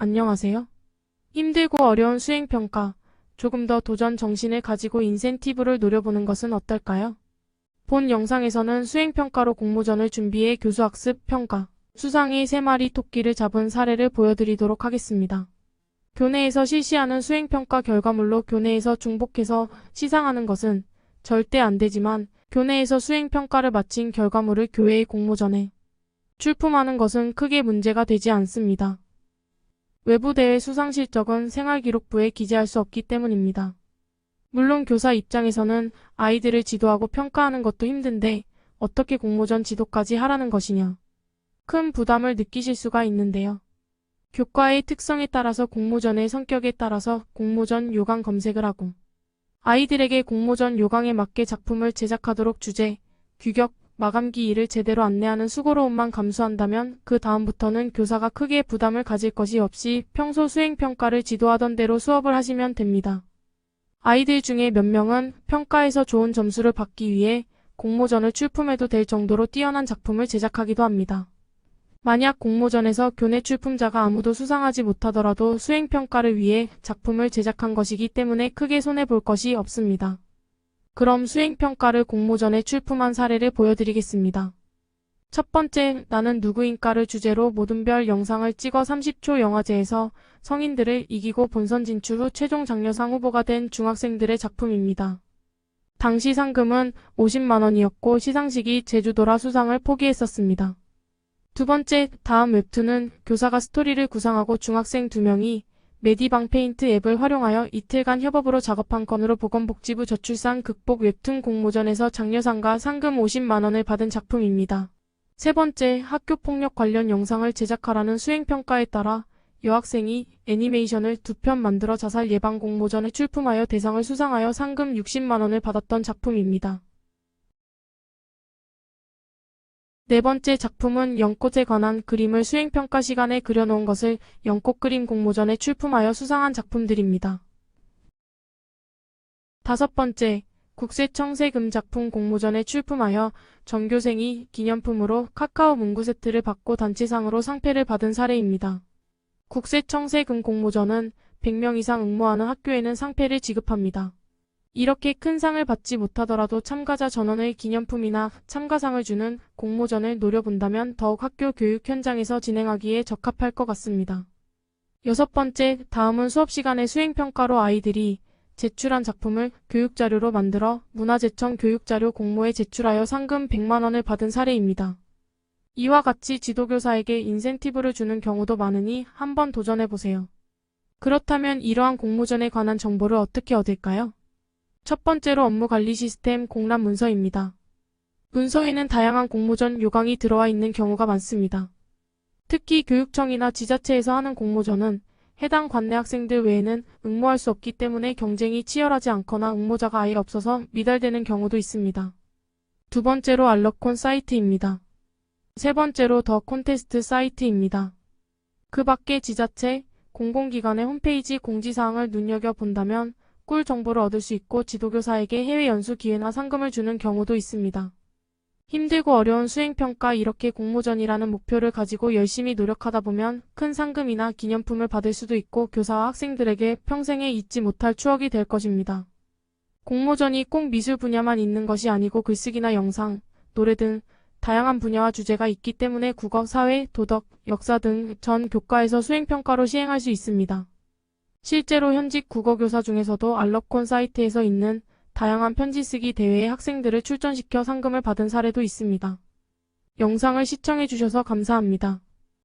안녕하세요. 힘들고 어려운 수행평가, 조금 더 도전 정신을 가지고 인센티브를 노려보는 것은 어떨까요? 본 영상에서는 수행평가로 공모전을 준비해 교수학습 평가, 수상이 3마리 토끼를 잡은 사례를 보여드리도록 하겠습니다. 교내에서 실시하는 수행평가 결과물로 교내에서 중복해서 시상하는 것은 절대 안 되지만 교내에서 수행평가를 마친 결과물을 교회의 공모전에 출품하는 것은 크게 문제가 되지 않습니다. 외부 대회 수상 실적은 생활기록부에 기재할 수 없기 때문입니다. 물론 교사 입장에서는 아이들을 지도하고 평가하는 것도 힘든데 어떻게 공모전 지도까지 하라는 것이냐. 큰 부담을 느끼실 수가 있는데요. 교과의 특성에 따라서 공모전의 성격에 따라서 공모전 요강 검색을 하고 아이들에게 공모전 요강에 맞게 작품을 제작하도록 주제, 규격, 마감기일을 제대로 안내하는 수고로움만 감수한다면 그 다음부터는 교사가 크게 부담을 가질 것이 없이 평소 수행평가를 지도하던 대로 수업을 하시면 됩니다. 아이들 중에 몇 명은 평가에서 좋은 점수를 받기 위해 공모전을 출품해도 될 정도로 뛰어난 작품을 제작하기도 합니다. 만약 공모전에서 교내 출품자가 아무도 수상하지 못하더라도 수행평가를 위해 작품을 제작한 것이기 때문에 크게 손해볼 것이 없습니다. 그럼 수행평가를 공모전에 출품한 사례를 보여드리겠습니다. 첫 번째, 나는 누구인가를 주제로 모든별 영상을 찍어 30초 영화제에서 성인들을 이기고 본선 진출 후 최종 장려상 후보가 된 중학생들의 작품입니다. 당시 상금은 50만 원이었고 시상식이 제주도라 수상을 포기했었습니다. 두 번째, 다음 웹툰은 교사가 스토리를 구상하고 중학생 2명이 메디방 페인트 앱을 활용하여 이틀간 협업으로 작업한 건으로 보건복지부 저출산 극복 웹툰 공모전에서 장려상과 상금 50만 원을 받은 작품입니다. 세 번째, 학교폭력 관련 영상을 제작하라는 수행평가에 따라 여학생이 애니메이션을 2편 만들어 자살 예방 공모전에 출품하여 대상을 수상하여 상금 60만 원을 받았던 작품입니다. 네 번째 작품은 연꽃에 관한 그림을 수행평가 시간에 그려놓은 것을 연꽃 그림 공모전에 출품하여 수상한 작품들입니다. 다섯 번째, 국세청세금 작품 공모전에 출품하여 전교생이 기념품으로 카카오 문구 세트를 받고 단체상으로 상패를 받은 사례입니다. 국세청세금 공모전은 100명 이상 응모하는 학교에는 상패를 지급합니다. 이렇게 큰 상을 받지 못하더라도 참가자 전원의 기념품이나 참가상을 주는 공모전을 노려본다면 더욱 학교 교육 현장에서 진행하기에 적합할 것 같습니다. 여섯 번째, 다음은 수업 시간에 수행평가로 아이들이 제출한 작품을 교육자료로 만들어 문화재청 교육자료 공모에 제출하여 상금 100만 원을 받은 사례입니다. 이와 같이 지도교사에게 인센티브를 주는 경우도 많으니 한번 도전해보세요. 그렇다면 이러한 공모전에 관한 정보를 어떻게 얻을까요? 첫 번째로 업무관리 시스템 공람 문서입니다. 문서에는 다양한 공모전 요강이 들어와 있는 경우가 많습니다. 특히 교육청이나 지자체에서 하는 공모전은 해당 관내 학생들 외에는 응모할 수 없기 때문에 경쟁이 치열하지 않거나 응모자가 아예 없어서 미달되는 경우도 있습니다. 두 번째로 알러콘 사이트입니다. 세 번째로 더 콘테스트 사이트입니다. 그 밖에 지자체, 공공기관의 홈페이지 공지사항을 눈여겨본다면 꿀 정보를 얻을 수 있고 지도교사에게 해외 연수 기회나 상금을 주는 경우도 있습니다. 힘들고 어려운 수행평가 이렇게 공모전이라는 목표를 가지고 열심히 노력하다 보면 큰 상금이나 기념품을 받을 수도 있고 교사와 학생들에게 평생에 잊지 못할 추억이 될 것입니다. 공모전이 꼭 미술 분야만 있는 것이 아니고 글쓰기나 영상, 노래 등 다양한 분야와 주제가 있기 때문에 국어, 사회, 도덕, 역사 등 전 교과에서 수행평가로 시행할 수 있습니다. 실제로 현직 국어교사 중에서도 알러콘 사이트에서 있는 다양한 편지쓰기 대회에 학생들을 출전시켜 상금을 받은 사례도 있습니다. 영상을 시청해주셔서 감사합니다.